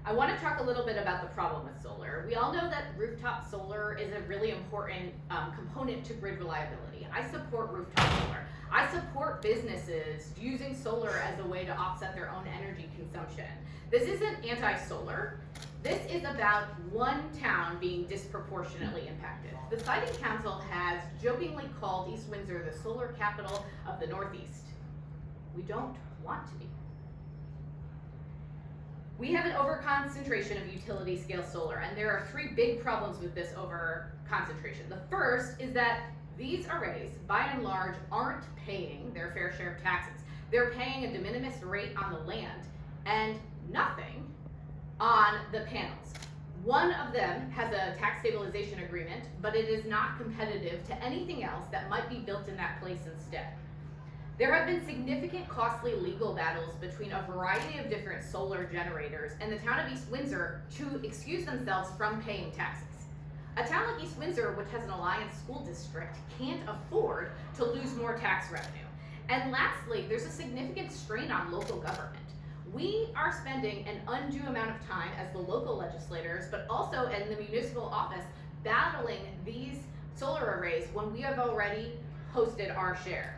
I want to talk a little bit about the problem with solar. We all know that rooftop solar is a really important component to grid reliability. I support rooftop solar. I support businesses using solar as a way to offset their own energy consumption. This isn't anti-solar. This is about one town being disproportionately impacted. The Siting Council has jokingly called East Windsor the solar capital of the Northeast. We don't want to be. We have an overconcentration of utility scale solar, and there are three big problems with this overconcentration. The first is that these arrays, by and large, aren't paying their fair share of taxes. They're paying a de minimis rate on the land and nothing on the panels. One of them has a tax stabilization agreement, but it is not competitive to anything else that might be built in that place instead. There have been significant costly legal battles between a variety of different solar generators and the town of East Windsor to excuse themselves from paying taxes. A town like East Windsor, which has an Alliance school district, can't afford to lose more tax revenue. And lastly, there's a significant strain on local government. We are spending an undue amount of time as the local legislators, but also in the municipal office, battling these solar arrays when we have already hosted our share.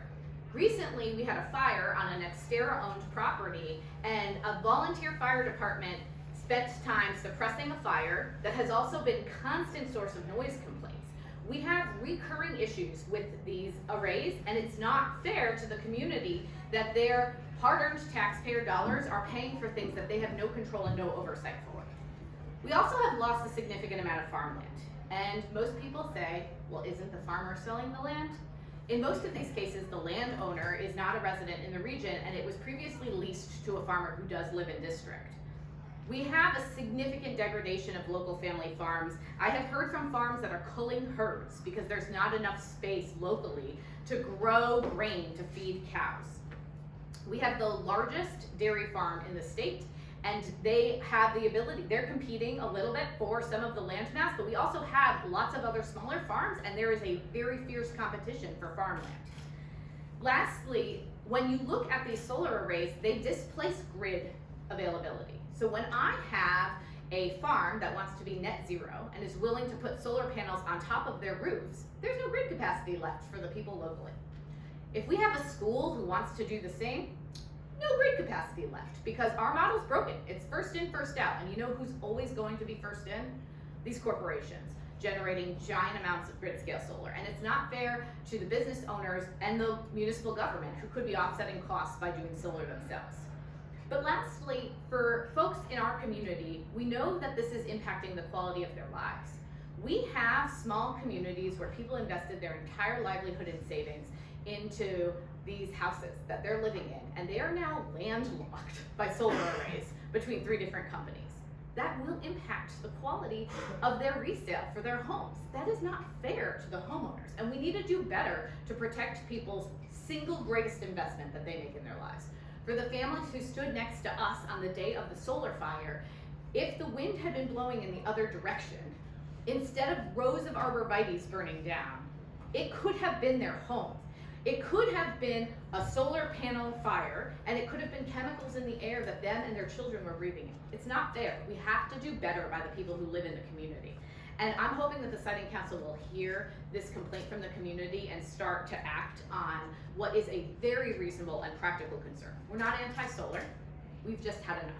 Recently, we had a fire on an Xterra-owned property, and a volunteer fire department spent time suppressing a fire that has also been a constant source of noise complaints. We have recurring issues with these arrays, and it's not fair to the community that their hard-earned taxpayer dollars are paying for things that they have no control and no oversight for. We also have lost a significant amount of farmland, and most people say, well, isn't the farmer selling the land? In most of these cases, the landowner is not a resident in the region, and it was previously leased to a farmer who does live in district. We have a significant degradation of local family farms. I have heard from farms that are culling herds because there's not enough space locally to grow grain to feed cows. We have the largest dairy farm in the state, and they have the ability, they're competing a little bit for some of the land mass, but we also have lots of other smaller farms, and there is a very fierce competition for farmland. Lastly, when you look at these solar arrays, they displace grid availability. So when I have a farm that wants to be net zero and is willing to put solar panels on top of their roofs, there's no grid capacity left for the people locally. If we have a school who wants to do the same, no grid capacity left because our model's broken. It's first in, first out. And you know who's always going to be first in? These corporations generating giant amounts of grid scale solar. And it's not fair to the business owners and the municipal government who could be offsetting costs by doing solar themselves. But lastly, for folks in our community, we know that this is impacting the quality of their lives. We have small communities where people invested their entire livelihood and savings into these houses that they're living in, and they are now landlocked by solar arrays between 3 different companies. That will impact the quality of their resale for their homes. That is not fair to the homeowners, and we need to do better to protect people's single greatest investment that they make in their lives. For the families who stood next to us on the day of the solar fire, if the wind had been blowing in the other direction, instead of rows of arborvitaes burning down, it could have been their home. It could have been a solar panel fire, and it could have been chemicals in the air that them and their children were breathing in. It's not fair. We have to do better by the people who live in the community. And I'm hoping that the Siting Council will hear this complaint from the community and start to act on what is a very reasonable and practical concern. We're not anti-solar. We've just had enough.